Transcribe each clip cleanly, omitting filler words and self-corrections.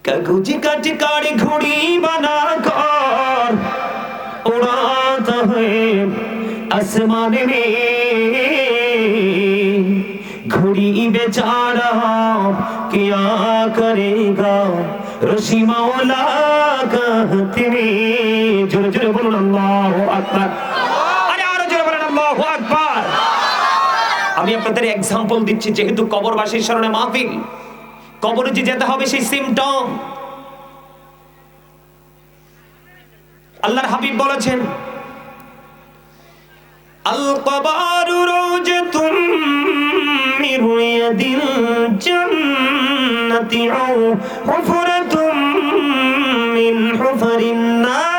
कागज काट काट घोड़ी बना कर उड़ाता है आसमान में, घोड़ी बेचारा क्या करेगा रशी मौला कहते में। जोर जोर बोलुन अल्लाहु আকবার। আরে আরো জোরে বলেন আল্লাহু আকবার। আমি আপনাদের एग्जांपल দিচ্ছি, যেহেতু কবরবাসীর স্মরণে মাহফিল, কবরে যে যেতে হবে সেই সিম্পটম আল্লাহর হাবিব বলেছেন, আল কবরু রওজাতুম মিন রিয়াদিল জান্নাতি আও হুফরাতুম মিন হুফারিন নার।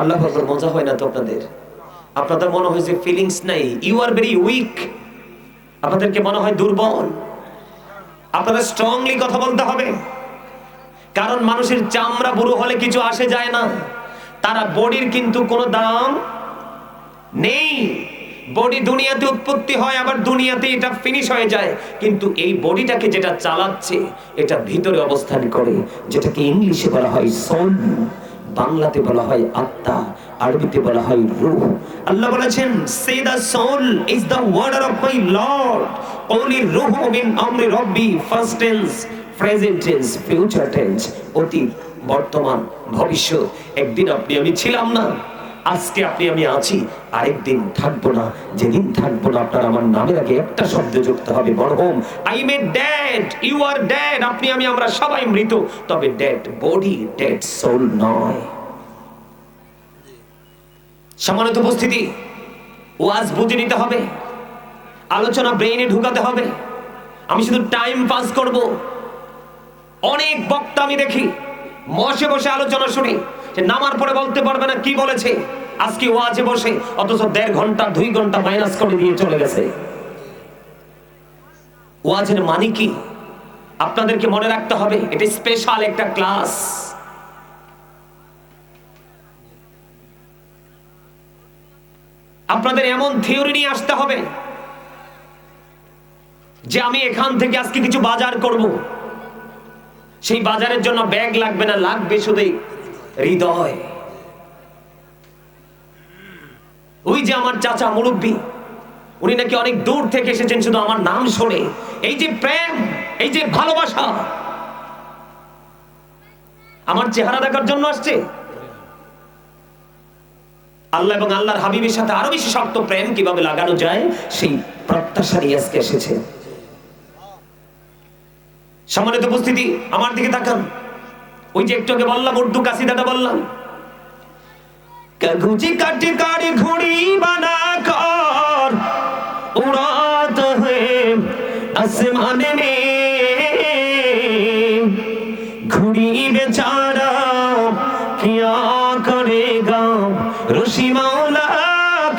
আল্লাহু আকবার। মজা হয় না তো আপনাদের? আপনাদের মনে হয় যে ফিলিংস নাই, ইউ আর ভেরি উইক, আপনাদেরকে মনে হয় দুর্বল। আপনাদের স্ট্রংলি কথা বলতে হবে, কারণ মানুষের চামড়া বুড়ো হলে কিছু আসে যায় না, তারা বডির কিন্তু কোনো দাম নেই। বডি দুনিয়াতে উৎপত্তি হয়, আবার দুনিয়াতে এটা ফিনিশ হয়ে যায়, কিন্তু এই বডিটাকে যেটা চালাচ্ছে এটা ভিতরে অবস্থান করে, যেটাকে ইংলিশে বলা হয় সোল, বাংলাতে বলা হয় আত্মা, আরবিতে বলা হয় রূহ। আল্লাহ বলেছেন, say the soul is the word of my lord, only রূহ মিন আমরি রব্বি, first tense, present tense, future tense, অতীত, বর্তমান, ভবিষ্যৎ। একদিন আপনি আমি ছিলাম না, আজকে আপনি আমি আছি, আরেকদিন থাকবো না। যেদিন থাকবো না, আপনার আমার নামের আগে একটা শব্দ যুক্ত হবে, মরহুম। I am dead, you are dead. আপনি আমি আমরা সবাই মৃত, তবে ডেড বডি, ডেড সোল নয়। সম্মানিত উপস্থিতি, ওয়াজ বুঝে নিতে হবে, আলোচনা ব্রেইনে ঢুকাতে হবে। আমি শুধু টাইম পাস করব। অনেক বক্তা আমি দেখি বসে বসে আলোচনা শুনি, যে নামার পরে বলতে পারবে না কি বলেছে আজকে ওয়াজে বসে, অথচ 1.5 ঘন্টা 2 ঘন্টা মাইনাস করে দিয়ে চলে গেছে। ওয়াজের মানে কি আপনাদেরকে মনে রাখতে হবে, এটা স্পেশাল একটা ক্লাস। আপনাদের এমন থিওরি নিয়ে আসতে হবে যে আমি এখান থেকে আজকে কিছু বাজার করব, সেই বাজারের জন্য ব্যাগ লাগবে না, লাগবে শুধু হৃদয়। ওই যে আমার চাচা মুরব্বী, উনি নাকি অনেক দূর থেকে এসেছেন শুধু আমার নাম শুনে। এই যে প্রেম, এই যে ভালোবাসা, আমার চেহারা দেখার জন্য আসছে। আল্লাহ এবং আল্লাহর হাবিবের সাথে আরো বেশি শক্ত প্রেম কিভাবে লাগানো যায়, সেই প্রত্যাশা নিয়ে আজকে এসেছে। সম্মানিত উপস্থিতি, আমার দিকে তাকান। ওই যে একটু আগে বললাম, উর্দু কাসিদাটা বললাম, কাগজে কাটে কাটে ঘড়ি বানা কর উড়াতা হ্যায় আসমানে মে, ঘড়ি বেচারা কিয়া করেগা রশি মৌলা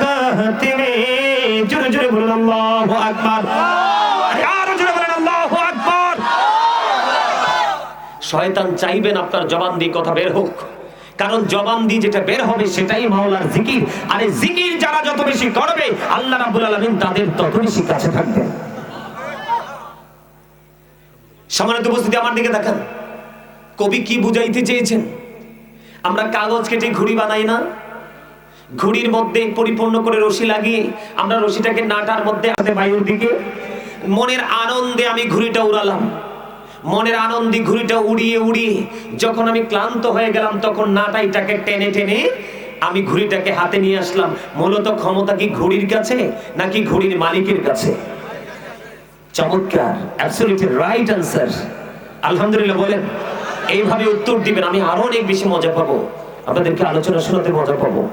कहते में। জোরে জোরে বলুন আল্লাহু আকবার। আর জোরে বলেন আল্লাহু আকবার। শয়তান চাইবেন আপনার জবান দিয়ে কথা বের হোক, কারণ জবান দিয়ে যেটা বের হবে সেটাই মাওলার জিকির। আর এই জিকির যারা যত বেশি করবে, আল্লাহ রাব্বুল আলামিন তাদের তত বেশি কাছে থাকবেন। সম্মানিত উপস্থিতি, আমার দিকে তাকান। কবি কি বুঝাইতে চেয়েছেন? আমরা কাগজ কেটে ঘুড়ি বানাই না, ঘুড়ির মধ্যে পরিপূর্ণ করে রশি লাগিয়ে আমরা রশিটাকে নাটার মধ্যে আনতে বায়ুর দিকে, মনের আনন্দে আমি ঘুড়িটা উড়ালাম। মনের আনন্দে ঘুড়িটা উড়িয়ে উড়িয়ে যখন আমি ক্লান্ত হয়ে গেলাম, তখন নাটাইটাকে টেনে টেনে আমি ঘুড়িটাকে হাতে নিয়ে আসলাম। মূলত ক্ষমতা কি ঘুড়ির কাছে নাকি ঘুড়ির মালিকের কাছে? চমৎকার, অ্যাবসলিউটলি রাইট আনসার। আলহামদুলিল্লাহ বলেন। এইভাবে উত্তর দিবেন, আমি আরো অনেক বেশি মজা পাবো, আপনাদেরকে আলোচনা শোনাতে মজা পাবো।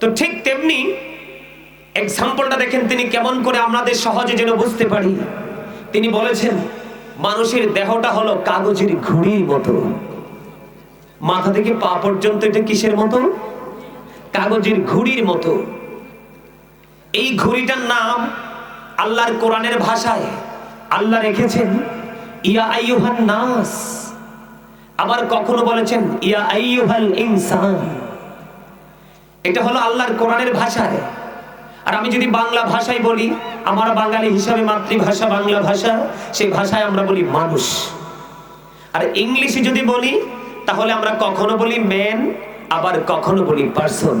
তো ঠিক তেমনি এক্সাম্পলটা দেখেন তিনি কেমন করে আমাদের সহজে যেন বুঝতে পারি। তিনি বলেছেন, মানুষের দেহটা হলো কাগজের ঘুড়ির মতো। মাথা থেকে পা পর্যন্ত এটা কিসের মতো? কাগজের ঘুড়ির মতো। এই ঘুড়িটার নাম আল্লাহর কোরআনের ভাষায় আল্লাহ রেখেছেন ইয়া আইয়ুহান নাস, আবার কখনো বলেছেন ইয়া আইয়ুহাল ইনসান। এটা হলো আল্লাহর কোরআনের ভাষায়। আর আমি যদি বাংলা ভাষায় বলি, আমার বাঙালি হিসাবে মাতৃভাষা বাংলা ভাষা, সেই ভাষায় আমরা বলি মানুষ। আর ইংলিশে যদি বলি তাহলে আমরা কখনো বলি ম্যান, আবার কখনো বলি পারসন।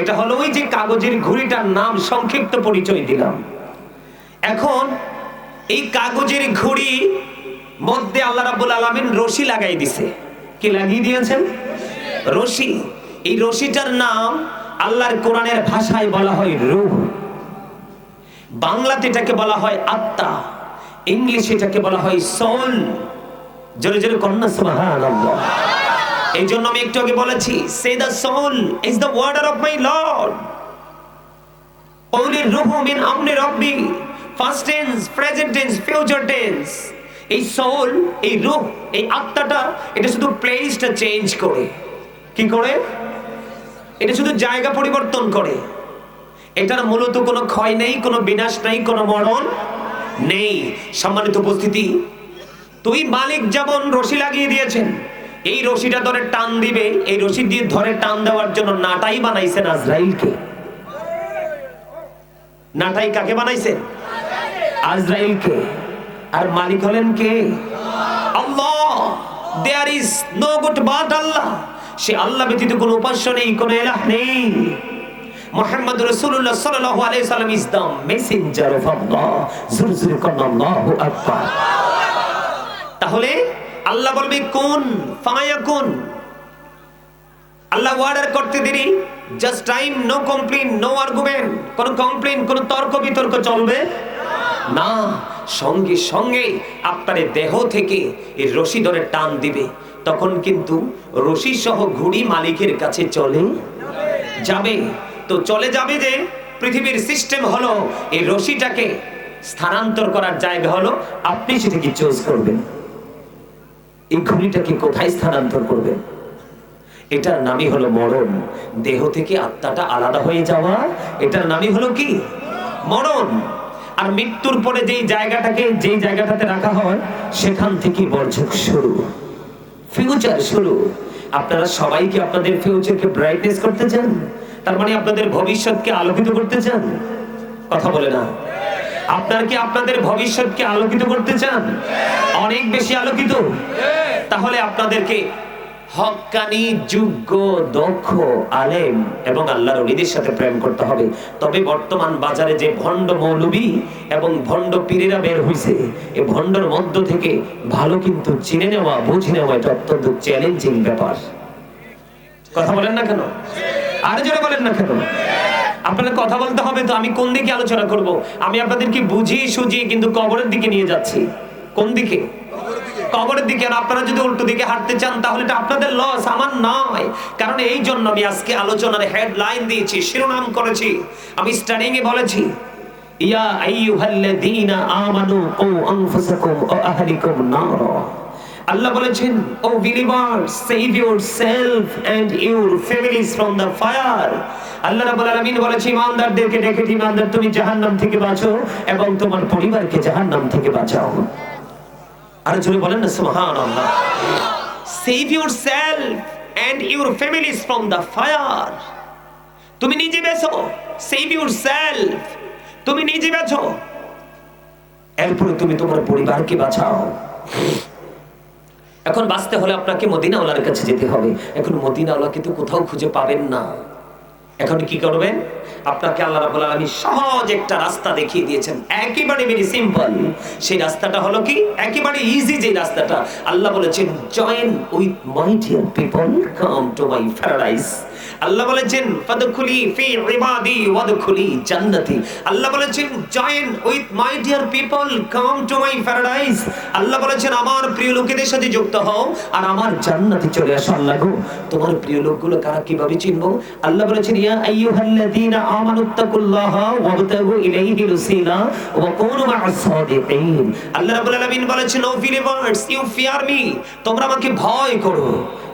এটা হলো ওই যে কাগজের ঘড়িটার নাম, সংক্ষিপ্ত পরিচয় দিলাম। এখন এই কাগজের ঘড়ি মধ্যে আল্লাহ রাব্বুল আলামিন রশি লাগাই দিছে। কি লাগিয়ে দিয়েছেন? রশি। এই রশিটার নাম আল্লাহর কোরআনের ভাষায় বলা হয় রূহ, বাংলাতে এটাকে বলা হয় আত্মা, ইংলিশে এটাকে বলা হয় সোল। জোরে জোরে কন্যা সুবহানাল্লাহ। এই জন্য আমি একটু আগে বলেছি, say the soul is the word of my lord. Only রূহু মিন আমরি রাব্বি, first tense, present tense, future tense. এই সোল, এই রূহ, এই আত্মাটা, এটা শুধু প্লেসটা চেঞ্জ করে। কি করে? এটা শুধু জায়গা পরিবর্তন করে। এটার মূলত কোনো ক্ষয় নেই, কোনো বিনাশ নেই, কোনো মরণ নেই। সম্মানিত উপস্থিতি, তুই মালিক যেমন রশি লাগিয়ে দিয়েছেন, এই রশিটা ধরে টান দিবে। এই রশি দিয়ে ধরে টান দেওয়ার জন্য নাটাই বানাইছেন আজরাইলকে। নাটাই কাকে বানাইছেন? আজরাইলকে। আর মালিক হলেন কে? আল্লাহ। There is no god but আল্লাহ। সে আল্লাহ ব্যতীত কোনো উপাস্য নেই, কোনো ইলাহ নেই। মুহাম্মদ রাসূলুল্লাহ সাল্লাল্লাহু আলাইহি সাল্লাম ইজ দ্য মেসেঞ্জার অফ আল্লাহ। জোরে জোরে কোন আল্লাহু আকবার। তাহলে আল্লাহ বলবে কুন ফায়াকুন। আল্লাহ অর্ডার করতে দেরি, just time, no complain, no argument. কোন কমপ্লেইন, কোন তর্ক বিতর্ক চলবে না। সঙ্গে সঙ্গে আপনার দেহ থেকে এই রশি ধরে টান দিবে। তখন কিন্তু রশি সহ ঘুড়ি মালিকের কাছে চলে যাবে। তো চলে যাবে যে পৃথিবীর সিস্টেম হলো এই রশিটাকে স্থানান্তর করার জায়গা হলো আপনি সেটাকে চুজ করবেন। এই ঘুড়িটাকে কোথায় স্থানান্তর করবেন? এটার নামই হলো মরণ। দেহ থেকে আত্মাটা আলাদা হয়ে যাওয়া, এটার নামই হলো কি? মরণ। আর মৃত্যুর পরে যেই জায়গাটাতে রাখা হয়, সেখান থেকে বর্জক শুরু, ফিউচার শুরু। আপনারা সবাই কি আপনাদের ফিউচারকে ব্রাইটনেস করতে চান? তার মানে আপনাদের ভবিষ্যৎকে আলোকিত করতে চান? কথা বলে না। আপনারা কি আপনাদের ভবিষ্যৎকে আলোকিত করতে চান? অনেক বেশি আলোকিত। তাহলে আপনাদেরকে হক্কানি, যোগ্য, দক্ষ, আলেম এবং আল্লাহর ওলিদের সাথে প্রেম করতে হবে। তবে বর্তমান বাজারে যে ভণ্ড মৌলবী এবং ভণ্ড পীরেরা বের হইছে, এই ভণ্ডর মধ্য থেকে ভালো কিন্তু চিনে নেওয়া, বুঝে নেওয়া এটা অত্যন্ত চ্যালেঞ্জিং ব্যাপার। কথা বলেন না কেন? আর জোরে বলেন না কেন? আপনাদের কথা বলতে হবে তো। আমি কোন দিকে আলোচনা করব? আমি আপনাদেরকে বুঝিয়ে সুঝিয়ে কিন্তু কবরের দিকে নিয়ে যাচ্ছি। কোন দিকে? কবরের দিকে। আর আপনারা যদি উল্টো দিকে হাঁটতে চান তাহলে এটা আপনাদের লস, আমার নয়। কারণ এই জন্য আমি আজকে আলোচনার হেডলাইন দিয়েছি, শিরোনাম করেছি। আমি স্টার্টিং এ বলেছি, ইয়া আইয়ুহাল্লাযীনা আমানু কু আনফুসাকুম ওয়া আহলিকুম নারা। আল্লাহ বলেছেন, O believers, save yourself and your families from the fire. আল্লাহ রাব্বুল আলামিন বলেছেন, ঈমানদারদেরকে ডেকে, ঈমানদার তুমি জাহান্নাম থেকে বাঁচো এবং তোমার পরিবারকে জাহান্নাম থেকে বাঁচাও। আর জোরে বলেন না সুবহানাল্লাহ। Save yourself and your families from the fire. তুমি নিজে বাঁচো, সেভ ইয়োরসেলফ, তুমি নিজে বাঁচো, এরপরে তুমি তোমার পরিবারকে বাঁচাও। এখন বাঁচতে হলে আপনাকে মদিনাওয়ালার কাছে যেতে হবে। এখন মদিনাওয়ালাকে তো কোথাও খুঁজে পাবেন না। এখন কি করবেন? আপনাকে আল্লাহ রাব্বুল আলামিন সহজ একটা রাস্তা দেখিয়ে দিয়েছেন, একেবারে ভেরি সিম্পল। সেই রাস্তাটা হলো কি? একেবারে ইজি যে রাস্তাটা। আল্লাহ বলেছেন, join with my dear people, come to my paradise. আল্লাহ বলেছেন, ফাদখুলি ফি ইবাদি ওয়াদখুলি জান্নাতি। আল্লাহ বলেছেন, join with my dear people, come to my paradise. আল্লাহ বলেছেন, আমার প্রিয় লোকেদের সাথে যুক্ত হও আর আমার জান্নাতে চলে আসো। আল্লাহ গো, তোমার প্রিয় লোকগুলো কারা, কিভাবে চিনবো? আল্লাহ বলেছেন, ইয়া আইয়ুহাল্লাযীনা আমানুত্তাকুল্লাহা ওয়াবতাগু ইলাইহিল ওয়াসিলা ওয়া কুনু মা'আস সাদিকিন। আল্লাহ রাব্বুল আলামিন বলেছেন, O believers, you fear me, তোমরা আমাকে ভয় করো।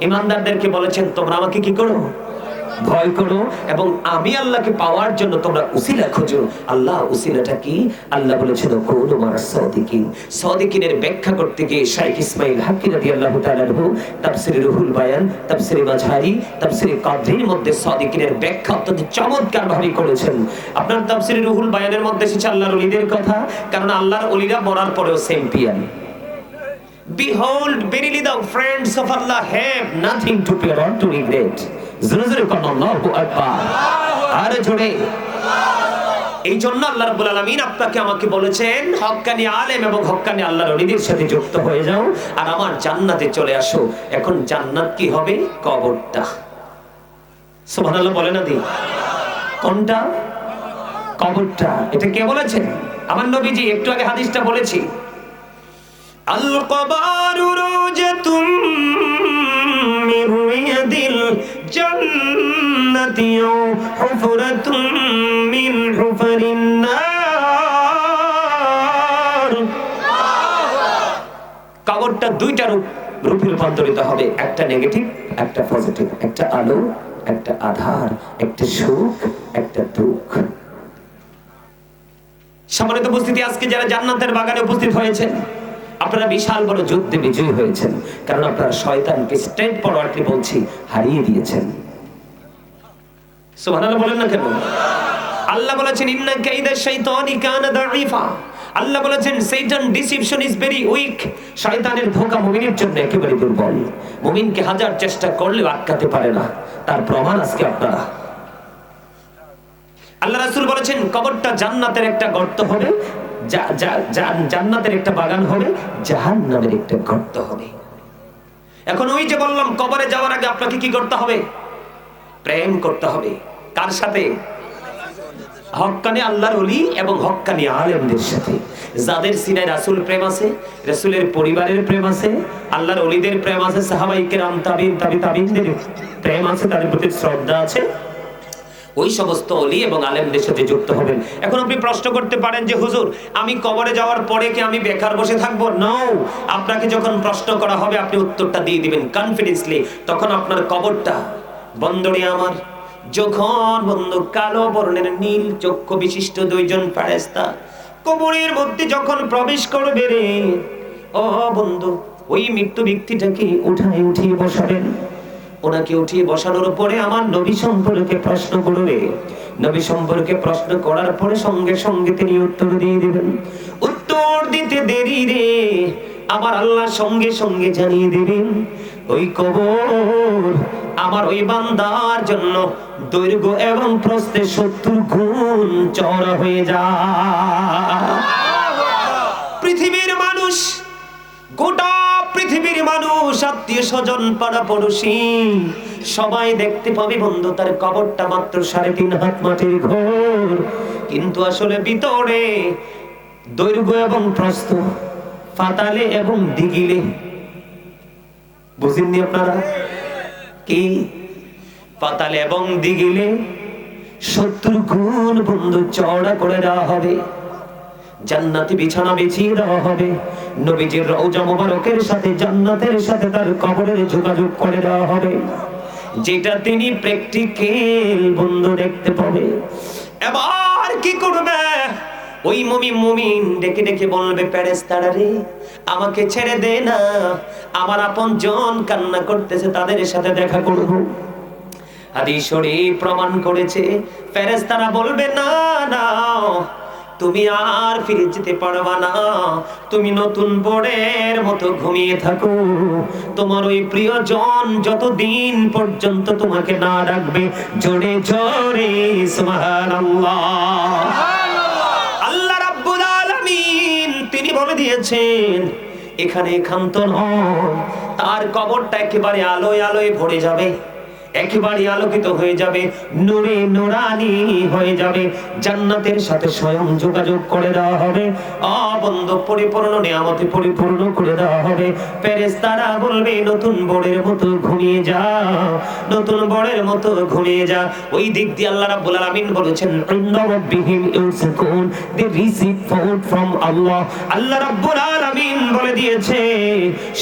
ঈমানদারদেরকে বলেছেন, তোমরা আমাকে কি করো? ভয় করো এবং আমি আল্লাহকে পাওয়ার জন্য তোমরা উসিলা খোঁজো। আল্লাহ উসিলাটা কি? আল্লাহ বলেছেন কুনু মা'আস সাদিকিন। সাদিকিনের ব্যাখ্যা করতে গিয়ে শাইখ ইসমাঈল হাক্কি রাদিয়াল্লাহু তাআলা আনহু তাফসীরে রুহুল বায়ান, তাফসীরে মাঝহারি, তাফসীরে কাদরির মধ্যে সাদিকিনের ব্যাখ্যা অত্যন্ত চমৎকার ভাবে করেছেন। আপনার তাফসীরে রুহুল বায়ানের মধ্যে এসেছে আল্লাহর ওলিদের কথা, কারণ আল্লাহর ওলিরা মরার পরেও champion. Behold, verily the friends of Allah have nothing to fear or to regret. জোরে কোন আল্লাহু আকবার। আরে জোরে। এই জন্য আল্লাহ রাব্বুল আলামিন আপনাকে আমাকে বলেছেন হক্কানি আলেম এবং হক্কানি আল্লাহর ওলিদের সাথে যুক্ত হয়ে যাও আর আমার জান্নাতে চলে আসো। এখন জান্নাত কি হবে? কবরটা। সুবহানাল্লাহ বলে না দি? কোনটা? কবরটা। এটা কে বলেছেন? আমার নবীজি। একটু আগে হাদিসটা বলেছি, আল কবরু রুজাতুম মির রিয়াদিল জান্নাতি হুফরাতুম মিন হুফারিন নার। কবরটা দুইটা রূপে রূপান্তরিত হবে, একটা নেগেটিভ, একটা পজিটিভ, একটা আলো, একটা আধার, একটা সুখ, একটা দুঃখ। সম্মানিত উপস্থিতি, আজকে যারা জান্নাতের বাগানে উপস্থিত হয়েছেন আপনারা বিশাল বড় যুদ্ধে বিজয়ী হয়েছেন, কারণ আপনারা শয়তানকে স্ট্রেট ফরওয়ার্ডলি বলছি হারিয়ে দিয়েছেন। সুবহানাল্লাহ বলেন না কেন? আল্লাহ বলেছেন ইন্না কাইদা শাইতানি কানা দাঈফা। আল্লাহ বলেছেন শয়তান ডিসিপশন ইজ ভেরি উইক। শয়তানের ধোঁকা মুমিনের জন্য একেবারে দুর্বল। মুমিনকে হাজার চেষ্টা করলেও আটকাতে পারে না, তার প্রমাণ আজকে আপনারা। আল্লাহ রাসূল বলেছেন কবরটা জান্নাতের একটা গর্ত হবে, জান্নাতের একটা বাগান হবে, জাহান্নামের একটা গর্ত হবে। এখন ওই যে বললাম কবরে যাওয়ার আগে আপনাকে কি করতে হবে? প্রেম করতে হবে। কার সাথে? হক্কানি আল্লাহর ওলি এবং হক্কানি আলেমদের সাথে। যাদের সিনায় রাসূল প্রেম আছে, রাসূলের পরিবারের প্রেম আছে, আল্লাহর ওলিদের প্রেম আছে, সাহাবায়ে কেরাম তাবিঈনদের প্রেম আছে, তাদের প্রতি শ্রদ্ধা আছে, ওই সমস্ত ওলি এবং আলেমদের সাথে যুক্ত হবেন। এখন আপনি প্রশ্ন করতে পারেন যে হুজুর আমি কবরে যাওয়ার পরে কি আমি বেকার বসে থাকবো? নো, আপনাকে যখন প্রশ্ন করা হবে আপনি উত্তরটা দিয়ে দিবেন কনফিডেন্সলি। তখন আপনার কবরটা বন্দরে আমার যখন বন্ধু কালো বর্ণের নীল চক্ষু বিশিষ্ট দুইজন ফেরেশতা কবরের মধ্যে যখন প্রবেশ করবে রে ও বন্ধু, ওই মৃত্যু ব্যক্তিটাকে উঠিয়ে বসাবেন। ওনাকে উঠিয়ে বসানোর পরে আমার নবী সম্পর্কে প্রশ্ন করবে। নবী সম্পর্কে প্রশ্ন করার পরে সঙ্গে সঙ্গে তিনি উত্তর দিয়ে দিবেন। উত্তর দিতে দেরি রে আমার আল্লাহ সঙ্গে সঙ্গে জানিয়ে দিবেন ওই কবর আমার ওই বান্দার জন্য দৈর্ঘ্য এবং প্রস্থে 70 গুণ চওড়া হয়ে যায়। পৃথিবীর মানুষ, গোটা পৃথিবীর মানুষ, আত্মীয় স্বজন, পাড়া পড়োশী সবাই দেখতে পাবে বন্ধু তার কবরটা মাত্র 3.5 হাত মাটির ঘর, কিন্তু আসলে ভিতরে দৈর্ঘ্য এবং প্রস্থ ফাতালে এবং দিগিলে, বুঝেননি আপনারা কি? পাতালে এবং দিগিলে 70 গুণ বন্ধু চওড়া করে দেওয়া হবে। জান্নাতি বিছানা বিছিয়ে দেওয়া হবে। নবীজির রওজা মোবারকের সাথে জান্নাতের সাথে তার কবরের যোগাযোগ করে দেওয়া হবে, যেটা তিনি প্র্যাকটিক্যাল বন্ধু দেখতে পাবে। এবার কি করবে? ওই মুমিন ডেকে ডেকে বলবে ফেরেশতারা রে আমাকে ছেড়ে দে না, আমার আপনজন কান্না করতেছে, তাদের সাথে দেখা করব। হাদিস শরীফ প্রমাণ করেছে ফেরেশতারা বলবে না না, তুমি আর ফিরে যেতে পারবা না, তুমি নতুন বোর্ডের মতো ঘুমিয়ে থাকো। তোমার ওই প্রিয়জন যতদিন পর্যন্ত তোমাকে না ডাকবে জোরে জোরে সুবহানাল্লাহ। আল্লাহ রাব্বুল আলামিন তিনি বলে দিয়েছেন এখানে ক্ষান্ত নয়, তার কবরটা একেবারে আলোয় আলোয় ভরে যাবে, একেবারে আলোকিত হয়ে যাবে, নূরে নূরানি হয়ে যাবে, জান্নাতের সাথে স্বয়ং যোগাযোগ করে দেওয়া হবে, অবন্ধ পরিপূর্ণ নিয়ামতে পরিপূর্ণ করে দেওয়া হবে। ফেরেশতারা বলবে নতুন বোর্ডের মতো ঘুমিয়ে যাও, নতুন বোর্ডের মতো ঘুমিয়ে যা। ওই দিক দিয়ে আল্লাহ রাব্বুল আলামিন বলেছেন ইন্না রাব্বিহিম ইউসকুন, দে রিসিভ ফুড ফ্রম আল্লাহ। আল্লাহ রাব্বুল আলামিন বলে দিয়েছে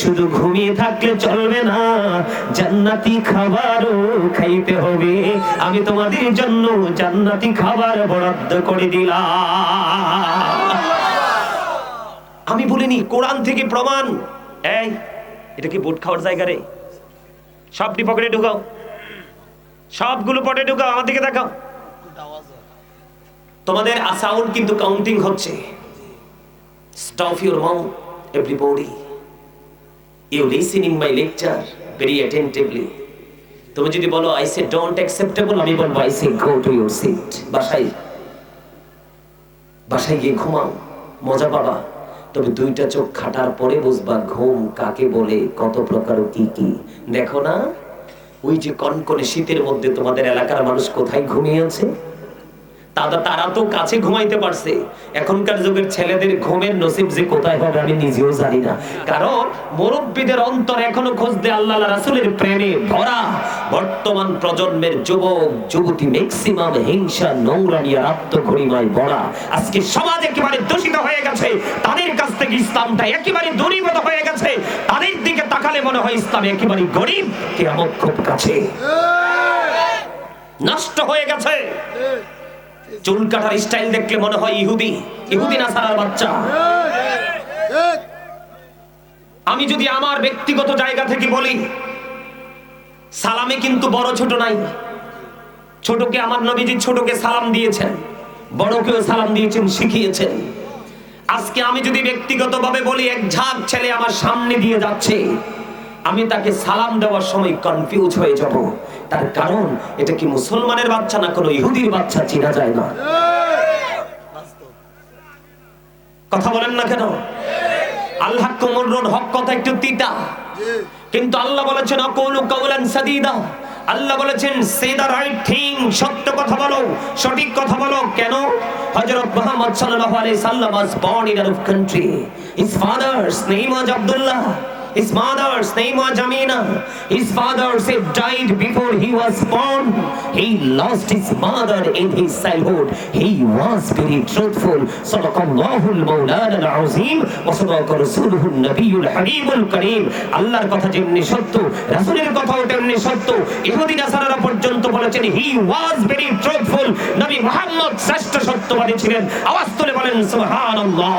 শুধু ঘুমিয়ে থাকলে চলবে না, জান্নাতি খাবারও খাইতে হবে, আমি তোমাদের জন্য জান্নাতি খাবার বরাদ্দ করে দিলাম। আমি বলিনি, কোরআন থেকে প্রমাণ। এই এটা কি বুট খাওয়ার জায়গা রে? সবটি পকেটে ঢুকাও, সবগুলো পকেটে ঢুকাও, আমার দিকে দেখাও। তোমাদের সাউন্ড কিন্তু কাউন্টিং হচ্ছে। Stop your mouth everybody, you listening my lecture very attentively. তুমি যদি বলো আই সে ডোন্ট অ্যাকসেপ্টেবল, আমি বলবো I say go to your seat. বাসায় গিয়ে ঘুমাও, মজা পাবা। তবে দুইটা চোখ খাটার পরে বুঝবা ঘুম কাকে বলে, কত প্রকার কি কি। দেখো না ওই যে কনকনে শীতের মধ্যে তোমাদের এলাকার মানুষ কোথায় ঘুমিয়ে আছে? তারা তো কাছে ঘুমাইতে পারছে। এখনকার যুগের ছেলেদের ঘুমের নসিব যে কোথায় হবে আমি নিজেও জানি না। কারণ মুরব্বীদের অন্তর এখনো খোঁজ দেয় আল্লাহ রাসূলের প্রেমে ভরা। বর্তমান প্রজন্মের যুবক যুবতী ম্যাক্সিমাম হিংসা, নোংরামি আর আত্মঘৃণায় ভরা। আজকে সমাজ একেবারে দূষিত হয়ে গেছে, তাদের কাছ থেকে ইসলামটা একেবারে দূরীভূত হয়ে গেছে। তাদের দিকে তাকালে মনে হয় ইসলাম একেবারে গরিব, কিয়ামত খুব কাছে। নষ্ট হয়ে গেছে। চুল কাটার স্টাইল দেখলে মনে হয় ইহুদি নাসারার বাচ্চা। আমি যদি আমার ব্যক্তিগত জায়গা থেকে বলি, সালামে কিন্তু বড় ছোট নাই। ছোটকে আমার নবীজি ছোটকে সালাম দিয়েছেন, বড়কেও সালাম দিয়েছেন, শিখিয়েছেন। আজকে আমি যদি ব্যক্তিগতভাবে বলি, এক ঝাঁক ছেলে আমার সামনে দিয়ে যাচ্ছে, আমি তাকে সালাম দেওয়ার সময় কনফিউজ হয়ে যাব। তার কারণ এটা কি মুসলমানের বাচ্চা না কোনো ইহুদির বাচ্চা চিনা যায় না। কথা বলেন না কেন? আল্লাহ কুমুরুল হক কথা একটু তিতা, কিন্তু আল্লাহ বলেছেন আকুলু কাওলান সাদীদা। আল্লাহ বলেছেন সে দা রাইট থিং, সত্য কথা বলো, সঠিক কথা বলো। কেন? হযরত মুহাম্মদ সাল্লাল্লাহু আলাইহি সাল্লাম was born in Arab country. His father's name was Abdullah. His mother's name was Amina. His father said died before he was born. He lost his mother in his childhood. He was very truthful. Sadaqallahul Mawlana al-Azim wa sadaqa rasuluhun Nabiyul Habibul Kareem. আল্লাহর কথা যেমনি সত্য, রাসূলের কথাও তেমনি সত্য। ইহুদি নাসারারা পর্যন্ত বলেছেন he was very truthful. নবী মুহাম্মদ শ্রেষ্ঠ সত্যবাদী ছিলেন। আওয়াজ তুলে বলেন সুবহানাল্লাহ।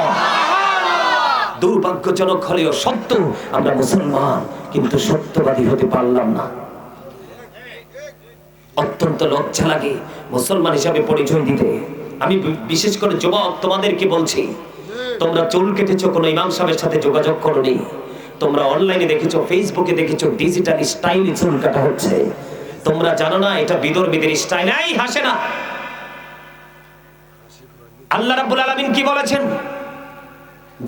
দুর্ভাগ্যজনক হলেও সত্য, আমরা মুসলমান কিন্তু সত্যবাদী হতে পারলাম না। অত্যন্ত লজ্জা লাগে মুসলমান হিসাবে পরিচয় দিতে। আমি বিশেষ করে যুবক তোমাদেরকে বলছি, তোমরা চুল কেটেছো, কোনো ইমাম সাহেবের সাথে যোগাযোগ করোনি। তোমরা অনলাইনে দেখেছো, ফেসবুকে দেখেছো, ডিজিটাল স্টাইলে চুল কাটা হচ্ছে। তোমরা জানো না এটা বিদর্মীদের স্টাইল। এই হাসে না। আল্লাহ রাব্বুল আলামিন কি বলেছেন?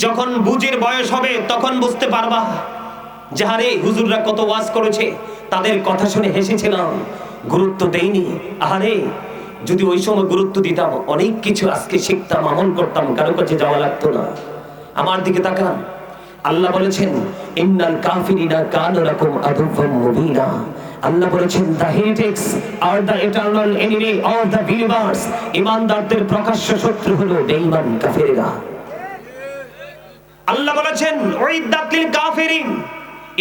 যখন বুঝির বয়স হবে তখন বুঝতে পারবা যে আরে হুজুররা কত ওয়াজ করেছে, তাদের কথা শুনে হেসেছিলাম, গুরুত্ব দেইনি। আরে যদি ওই সময় গুরুত্ব দিতাম অনেক কিছু আজকে শিখতাম, আমল করতাম, কারো কাছে যাওয়া লাগতো না। আমার দিকে তাকান। আল্লাহ বলেছেন ইন্নাল কাফিরিনা কানু লাকুম আদুওয়াম মুবিনা। আল্লাহ বলেছেন the heretics are the eternal enemy of the believers. ঈমানদারদের প্রকাশ্য শত্রু হলো বেঈমান কাফেররা। আল্লাহ বলেছেন উইদ্দাত লিল কাফিরিন,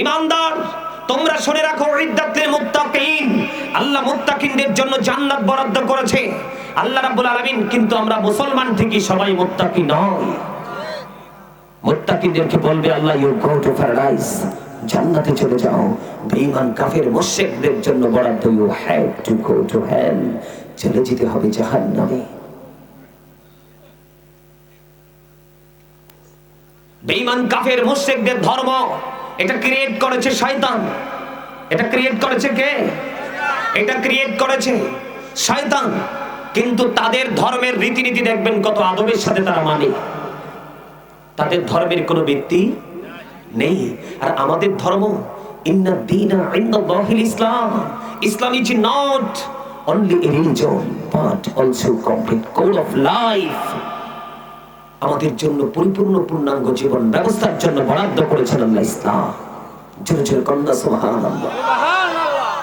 ঈমানদার তোমরা শুনে রাখো, উইদ্দাত লিল মুত্তাকিন, আল্লাহ মুত্তাকিনদের জন্য জান্নাত বরাদ্দ করেছে আল্লাহ রাব্বুল আলামিন। কিন্তু আমরা মুসলমান থেকে সবাই মুত্তাকি নই। মুত্তাকিনদেরকে বলবে আল্লাহ ইউ গো টু প্যারাডাইস, জান্নাতে চলে যাও। বেঈমান কাফের মুশরিকদের জন্য বরাদ্দ you have to go to hell, চলে যেতে হবে জাহান্নামে। বেঈমান কাফের মুশরিকদের ধর্ম এটা ক্রিয়েট করেছে শয়তান। এটা ক্রিয়েট করেছে কে? এটা ক্রিয়েট করেছে শয়তান। কিন্তু তাদের ধর্মের রীতিনীতি দেখবেন কত আদবের সাথে তারা মানে। তাদের ধর্মের কোনো ভিত্তি নেই। আর আমাদের ধর্ম ইন্নাদ দীনা ইনদাল্লাহিল ইসলাম। Islam is not only a religion but also complete code of life. আমাদের জন্য পরিপূর্ণ পূর্ণাঙ্গ জীবন ব্যবস্থার জন্য বরাদ্দ করেছেন আল্লাহ ইসলাম। জোরে জোরে কন্যা সুবহানাল্লাহ।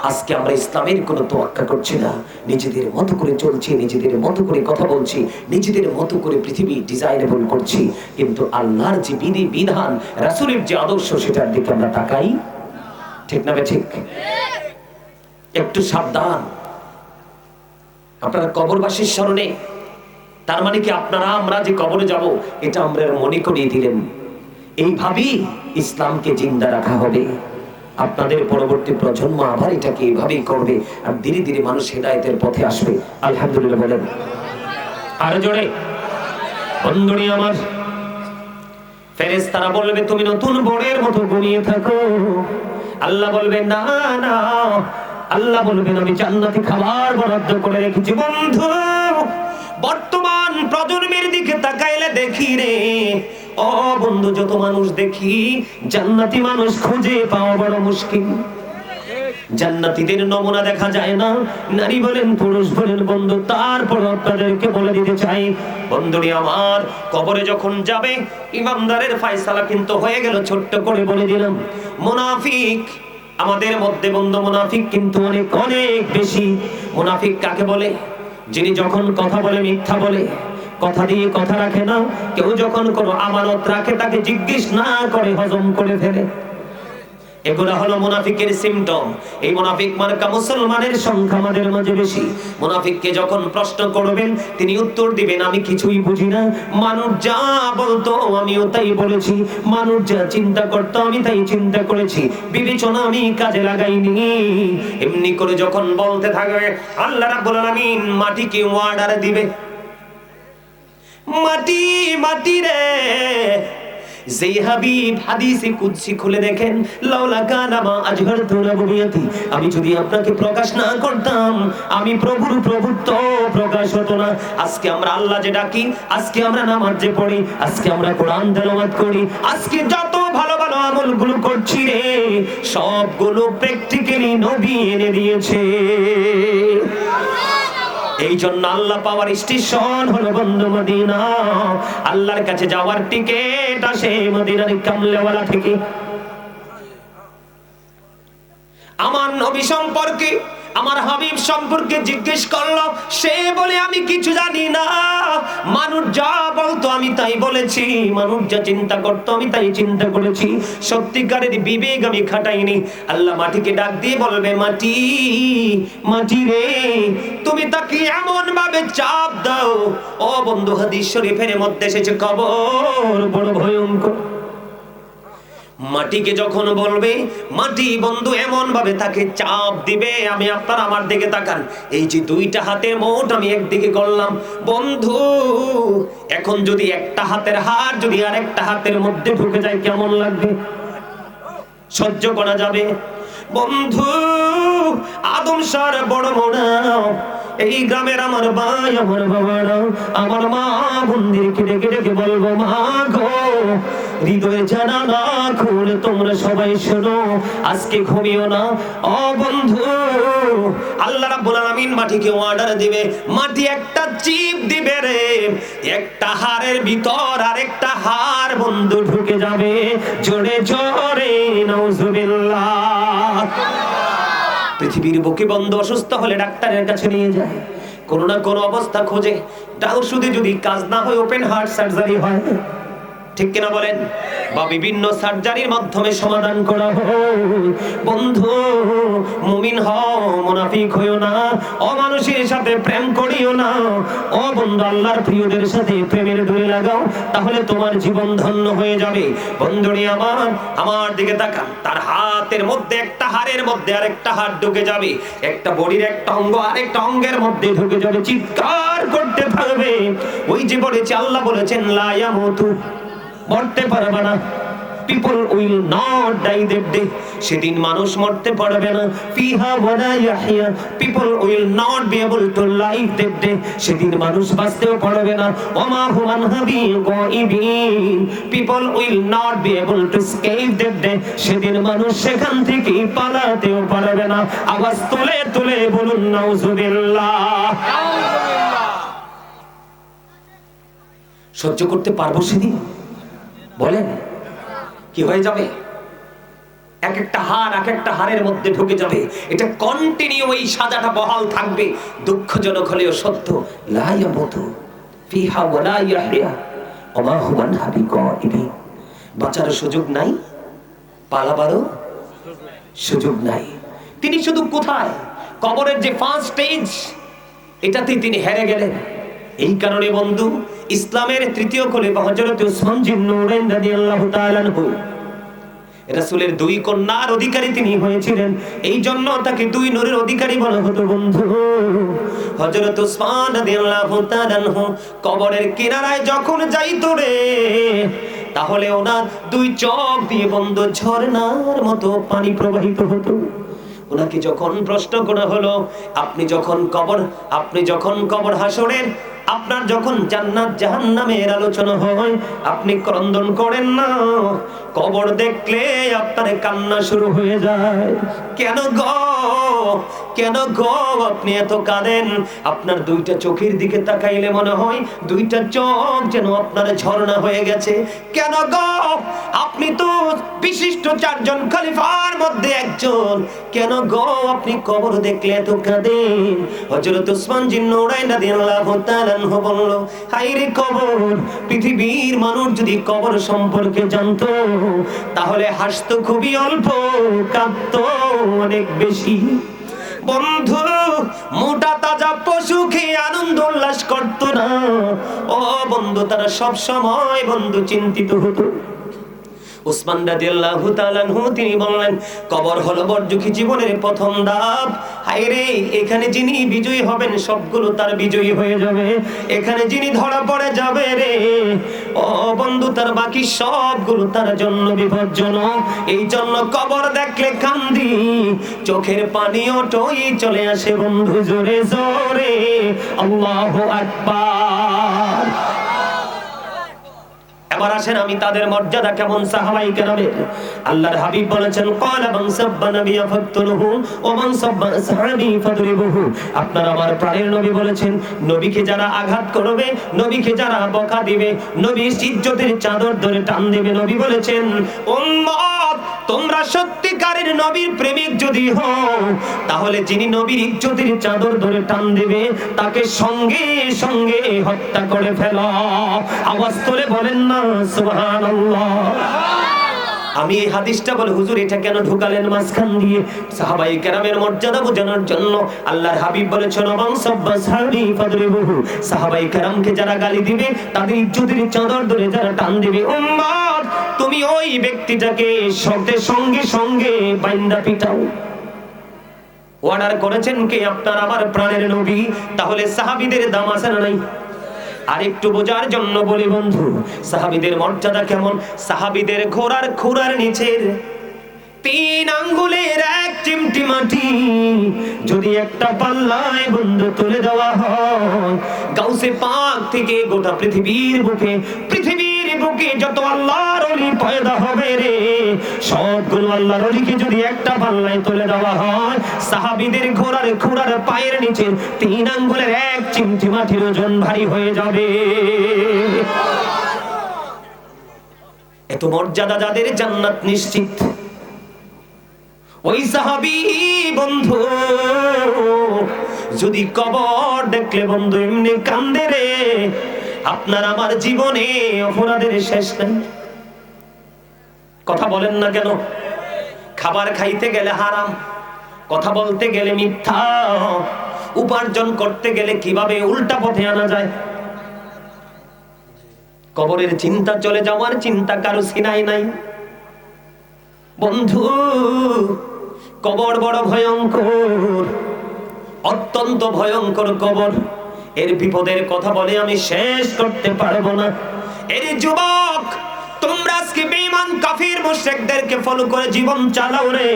আজকে আমরা ইসলামের কোনো তোয়াক্কা করছি না, নিজেদের মতো করে চলছি, নিজেদের মতো করে কথা বলছি, নিজেদের মতো করে পৃথিবী ডিজাইনেবল করছি। কিন্তু আল্লাহর যে বিধি বিধান, রাসূলের যে আদর্শ, সেটার দিকে আমরা তাকাই। ঠিক না ঠিক? একটু সাবধান। আপনারা কবরবাসীর স্মরণে, তার মানে কি আপনারা আমরা যে কবরে যাব এটা আমরা মনে করিয়ে দিলেন। এইভাবেই ইসলামকে জিন্দা রাখা হবে। আপনাদের পরবর্তী প্রজন্ম আবার এটাকে এইভাবেই করবে, আর ধীরে ধীরে মানুষ হেদায়েতের পথে আসবে। আলহামদুলিল্লাহ বলেন আরো জোরে। বন্ধুরা আমার, ফেরেশতারা বলবে তুমি নতুন বোরের মতো ঘুমিয়ে থাকো। আল্লাহ বলবে না না, আল্লাহ বলবেন আমি জান্নাতে খাবার বরাদ্দ করে রেখেছি। বন্ধু, বর্তমান প্রজন্মের দিকে তাকাইলে দেখি রে, ও বন্ধু, যত মানুষ দেখি জান্নাতি মানুষ খুঁজে পাওয়া বড় মুশকিল। জান্নাতীদের নমুনা দেখা যায় না, নারী বলেন পুরুষ বলেন। বন্ধু, তারপর আপনাদেরকে বলে দিতে চাই, বন্ধুরি আমার, কবরে যখন যাবে ইমানদারের ফয়সালা কিন্তু হয়ে গেল। ছোট্ট করে বলে দিলাম, মুনাফিক আমাদের মধ্যে, বন্ধু, মুনাফিক কিন্তু অনেক অনেক বেশি। মুনাফিক কাকে বলে? যিনি যখন কথা বলে মিথ্যা বলে, কথা দিয়ে কথা রাখে না। কেউ যখন কোনো আমানত রাখে তাকে জিজ্ঞেস না করে হজম করে ফেলে। এগুলা হলো মুনাফিকের সিম্পটম। এই মুনাফিক মার্কা মুসলমানের সংখ্যা আমাদের মাঝে বেশি। মুনাফিককে যখন প্রশ্ন করবেন তিনি উত্তর দিবেন আমি কিছুই বুঝি না। মানুষ যা বলতো আমিও তাই বলেছি, মানুষ যা চিন্তা করতো আমি তাই চিন্তা করেছি, বিবেচনা আমি কাজে লাগাইনি। এমনি করে যখন বলতে থাকবে, আল্লাহ রাব্বুল আলামিন মাটিকে অর্ডার দিবে, মাটি মাটি রে। যেই হাবিব হাদিসে কুদসি খুলে দেখেন, লাউলা কানা মা আজহারতু রুবিয়াতি, আমি যদি আপনাকে প্রকাশ না করতাম আমি প্রভুর প্রভুত্ব প্রকাশ হতো না। আজকে আমরা আল্লাহ যে ডাকি, আজকে আমরা নামাজ যে পড়ি, আজকে আমরা কোরআন তেলাওয়াত করি, আজকে যত ভালো ভালো আমলগুলো করছি রে, সবগুলো প্র্যাকটিক্যালি নবী এনে দিয়েছে। এই জন্য আল্লাহ পাওয়ার স্টেশন হলো বন্ধু মদিনা। আল্লাহর কাছে যাওয়ার টিকেট আসে মদিনার কামলেওয়ালা থেকে। আমার নবী সম্পর্কে, আমার হাবিব সম্পর্কে জিজ্ঞেস করলো, সে বলে আমি কিছু জানি না। মানুষ যা বলতো আমি তাই বলেছি, মানুষ যা চিন্তা করতো আমি তাই চিন্তা করেছি, সত্যিকারের বিবেক আমি খাটাইনি। আল্লাহ মাটিকে ডাক দিয়ে বলবে, মাটি মাটি রে, তুমি তাকে এমন ভাবে চাপ দাও। ও বন্ধু, হাদিস শরীফের মধ্যে এসেছে কবর বড় ভয়ঙ্কর। মাটিকে যখন বলবে, মাটি বন্ধু এমন ভাবে তাকে চাপ দিবে। আমি আপনার আমার দিকে তাকান, এই যে দুইটা হাতের মুঠ আমি একদিকে করলাম বন্ধু, এখন যদি একটা হাতের হাড় যদি আর একটা হাতের মধ্যে ঢুকে যায় কেমন লাগবে? সহ্য করা যাবে? বন্ধু, আদম সার বড় মোড়া, এই গ্রামের আমার ভাই আমার বাবারা আমার মা বোনদেরকে ডেকে ডেকে বলবো, মা গো, হৃদয়ে জানা না খুলে তোমরা সবাই শোনো, আজকে ঘুমিও না। ও বন্ধু, আল্লাহ রাব্বুল আলামিন মাটিকে অর্ডার দিবে, মাটি একটা চিপ দিবে রে, একটা হাড়ের ভিতর আর একটা হাড় বন্ধু ঢুকে যাবে। জোরে জোরে নাউজুবিল্লাহ। পৃথিবীর বুকে বন্ধু অসুস্থ হলে ডাক্তারের কাছে নিয়ে যায়, কোনো না কোনো অবস্থা খোঁজে, ওষুধে যদি কাজ না হয় ওপেন হার্ট সার্জারি হয়, ঠিক কিনা বলেন? বা বিভিন্ন সার্জারির মাধ্যমে সমাধান করা হয়। বন্ধু, মুমিন হও, মুনাফিক হইও না, অমানুষের সাথে প্রেম করিও না। ও বন্ধু, আল্লাহর প্রিয়দের সাথে প্রেমের ডোরে লাগাও, তাহলে তোমার জীবন ধন্য হয়ে যাবে। বন্ধুরি আমার, আমার দিকে তাকান, তার হাতের মধ্যে একটা হাড়ের মধ্যে আরেকটা হাড় ঢুকে যাবে, একটা বডির একটা অঙ্গ আরেকটা অঙ্গের মধ্যে ঢুকে যাবে, চিৎকার করতে থাকবে। ওই যে বলেছে, আল্লাহ বলেছেন লা ইয়ামুতু, মরতে পারবে না। People will not die that day. সেদিন মানুষ মরতে পারবে না। ফিহা ওয়ালা ইয়াহইয়া, people will not be able to live that day. সেদিন মানুষ বাঁচতেও পারবে না। ওমা হুম আনহাবি গায়িবিন, people will not be able to escape that day. সেদিন মানুষ সেখান থেকে পালাতেও পারবে না। আওয়াজ তুলে তুলে বলুন নাউজুবিল্লাহ। সহ্য করতে পারবো সেদিন? বলেন কি হয়ে যাবে? এক একটা হাড় এক একটা হাড়ের মধ্যে ঢুকে যাবে, এটা কন্টিনিউ, এই সাজাটা বহাল থাকবে। দুঃখজনক হলেও সত্য, লা ইয়ামুতু ফিহা ওয়ালা ইয়াহইয়া ওমা হুম আনহা বিগায়িবিন। বাঁচার সুযোগ নাই, পালাবারও সুযোগ নাই। তিনি শুধু কোথায়? কবরের যে ফার্স্ট স্টেজ, এটাতেই তিনি হেরে গেলেন। এই কারণে বন্ধু, ইসলামের তৃতীয় খলিফা হযরত উসমান জিন্নুরাইন রাদিয়াল্লাহু তাআলা আনহু, রাসূলের দুই কন্যার অধিকারী তিনি হয়েছিলেন। এই জন্য তাকে দুই নূরের অধিকারী বলা হতো বন্ধু। হযরত উসমান রাদিয়াল্লাহু তাআলা আনহু কবরের কিনারায় যখন যাইতো রে, তাহলে ওনার দুই চোখ দিয়ে বন্ধু ঝর্ণার মতো পানি প্রবাহিত হতো। ওনাকে যখন প্রশ্ন করা হলো, আপনি যখন কবর হাসরের, আপনার যখন জান্নাত জাহান্নামের আলোচনা হয়, আপনি ক্রন্দন করেন না? কবর দেখলে আপনার কান্না শুরু হয়ে যায়। কেন গো আপনি এত কাঁদেন? আপনার দুইটা চোখের দিকে তাকাইলে মনে হয় দুইটা চোখ যেন আপনার ঝর্ণা হয়ে গেছে। কেন গো? আপনি তো বিশিষ্ট চারজন খলিফার মধ্যে একজন, কেন গো আপনি কবর দেখলে এত কাঁদেন? হযরত উসমান জিন্নুরাইন রাদিয়াল্লাহু তাআলা আনহু বলল, হায়রে কবর, পৃথিবীর মানুষ যদি কবর সম্পর্কে জানতো তাহলে হাসতো খুবই অল্প, কাঁদতো অনেক বেশি। বন্ধু, মোটা তাজা পশু খেয়ে আনন্দ উল্লাস করতো না। ও বন্ধু, তারা সব সময় বন্ধু চিন্তিত হতো। উসমান রাদিয়াল্লাহু তাআলা আনহু তিনি বললেন, কবর হলো বরযুখী জীবনের প্রথম ধাপ। হায়রে, এখানে যিনি বিজয়ী হবেন সবগুলো তার বিজয়ী হয়ে যাবে, এখানে যিনি ধরা পড়ে যাবে রে, ও বন্ধু, তার বাকি সবগুলো তার জন্য বিপজ্জনক। এই জন্য কবর দেখলে কান্দি, চোখের পানি ওঠই চলে আসে বন্ধু জোরে জোরে আল্লাহু আকবার। এবার আসেন আমি তাদের মর্যাদা কেমন সাহাবায়ে কেরামের। আল্লাহর হাবিব বলেছেন, ক্বালা মান সাব্বা নাবিয়্যা ফাকতুলহু ওয়া মান সাব্বা আসহাবি ফাদরিবুহু। আপনার আমার প্রাণের নবী বলেছেন, নবীকে যারা আঘাত করবে, নবীকে যারা বকা দিবে, নবীর ইজ্জতের চাদর ধরে টান দেবে। নবী বলেছেন, উম্মত, তোমরা সত্যিকারের নবীর প্রেমিক যদি হও, তাহলে যিনি নবীর ইজ্জতের চাদর ধরে টান দেবে তাকে সঙ্গে সঙ্গে হত্যা করে ফেলো। আওয়াজ তুলে বলেন না সুবহানাল্লাহ। আমি এই হাদিসটা বলে, হুজুর এটা কেন ঢুকালেন মাঝখান দিয়ে? সাহাবায়ে কেরামের মর্যাদা বোঝানোর জন্য। আল্লাহর হাবিব বলেছেন, মান সাব্বা সাহাবি ফাদরিবুহু। সাহাবায়ে কেরামকে যারা গালি দিবে, তাদের ইজ্জতের চাদর ধরে যারা টান দিবে, উম্মত, তুমি ওই ব্যক্তিটাকে সঙ্গে সঙ্গে বাইন্দা পিটাও। অর্ডার করেছেন কে? আপনার আমার প্রাণের নবী। তাহলে সাহাবীদের দাম আছে না নাই? আর একটু বোঝার জন্য বলি বন্ধু, সাহাবীদের মর্যাদা কেমন। সাহাবীদের ঘোড়ার খুরার নিচের 3 আঙ্গুলের এক চিমটি মাটি যদি একটা পাল্লায় বন্ধু তুলে দেওয়া হয়, গাউসে পাক থেকে গোটা পৃথিবীর বুকে যত আল্লাহর ওলি পয়দা হবে রে, সবগুলো আল্লাহর ওলিকে যদি একটা পাল্লায় তুলে দেওয়া হয়, সাহাবীদের ঘোড়ার খুরার পায়ের নিচে 3 আঙ্গুলের এক চিমটি মাটির ওজন ভারী হয়ে যাবে। এত মর্যাদা যাদের, জান্নাত নিশ্চিত। ওই সাহাবী বন্ধু যদি কবর দেখলে বন্ধু এমনি কান্দে রে, আপনার আমার জীবনে অপরাধের শেষ নাই। কথা বলেন না কেন? খাবার খাইতে গেলে হারাম, কথা বলতে গেলে মিথ্যা, উপার্জন করতে গেলে কিভাবে উল্টা পথে আনা যায়। কবরের চিন্তা, চলে যাওয়ার চিন্তা কারো সিনাই নাই বন্ধু। কবর বড় ভয়ঙ্কর, অত্যন্ত ভয়ঙ্কর কবর। এর বিপদের কথা বলে আমি শেষ করতে পারবো না। এর যুবক, তোমরা আজকে বেঈমান কাফির মুশরিকদেরকে ফলো করে জীবন চালাও রে।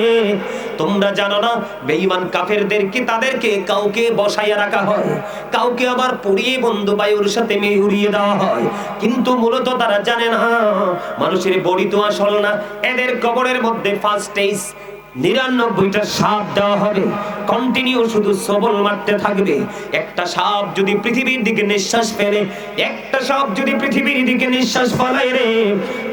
তোমরা জানো না, বেঈমান কাফেরদেরকে তাদেরকে কাউকে বসাইয়া রাখা হয়, কাউকে আবার পুড়িয়ে বন্ধু বায়ুর সাথে উড়িয়ে দেওয়া হয়। কিন্তু মূলত তারা জানে না মানুষের বডি তো আসল না। এদের কবরের মধ্যে ফার্স্ট স্টেজ 99টা সাপ দেওয়া হবে, কন্টিনিউ শুধু সবল মারতে থাকবে। একটা সাপ যদি পৃথিবীর দিকে নিঃশ্বাস ফেলে, একটা সাপ যদি পৃথিবীর দিকে নিঃশ্বাস ফেলায় রে,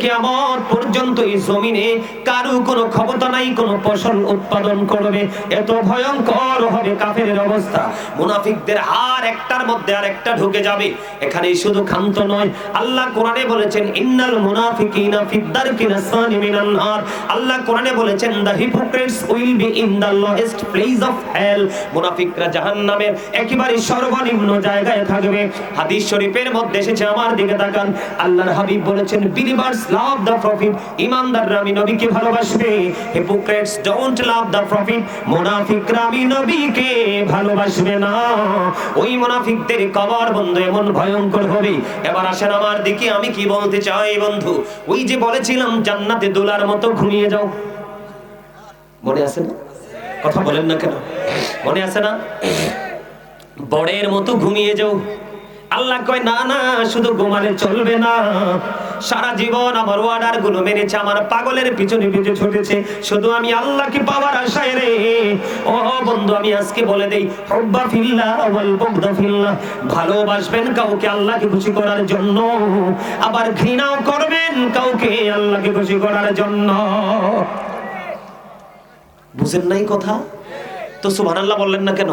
কিয়ামত পর্যন্ত এই জমিনে কারো কোনো ক্ষমতা নাই কোনো ফসল উৎপাদন করবে। এত ভয়ঙ্কর হবে কাফেরের অবস্থা। মুনাফিকদের আর একটার মধ্যে আরেকটা ঢুকে যাবে। এখানেই শুধু ক্ষান্ত নয়, আল্লাহ কোরআনে বলেছেন ইন্নাল মুনাফিকিনা ফিদ দারকিল আসফালি মিনান নার। আল্লাহ কোরআনে বলেছেন the hypocrites will be in the lowest place of hell. মুনাফিকরা জাহান্নামের একেবারে সর্বনিম্ন জায়গায় থাকবে। হাদিস শরীফের মধ্যে এসেছে, আমার দিকে তাকান, আল্লাহর হাবিব বলেছেন বিলিভার্স লাভ দ্য প্রফিট। ঈমানদাররা আমি নবীকে ভালোবাসবে। Hypocrites don't love the profit. মুনাফিকরা আমি নবীকে ভালোবাসবে না। ওই মুনাফিকদের কবর বন্ধু এমন ভয়ঙ্কর হবে। এবার আসেন আমার দিকে, আমি কি বলতে চাই বন্ধু, ওই যে বলেছিলাম জান্নাতে দোলার মতো ঘুমিয়ে যাও, মনে আছে না? কথা বলেন না কেন? মনে আছে না? বড়ের মতো ঘুমিয়ে যাও। আল্লাহ কয় না না, শুধু ঘুমালে চলবে না। সারা জীবন আমার ওয়ার্ডার গুলো মেনেছে, আমার পাগলের পিছনে পিছনে ছুটেছে, শুধু আমি আল্লাহকে পাওয়ার আশায় রে। ও বন্ধু, আমি আজকে বলে দেই, হুব্বা ফিল্লাহ ওয়াল বুগদা ফিল্লাহ। ভালোবাসবেন কাউকে আল্লাহকে খুশি করার জন্য, আবার ঘৃণাও করবেন কাউকে আল্লাহকে খুশি করার জন্য। বুঝেন নাই কথা? তো সুবহানাল্লাহ বললেন না কেন?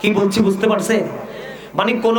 কি বলছি বুঝতে পারছেন? মানে কোন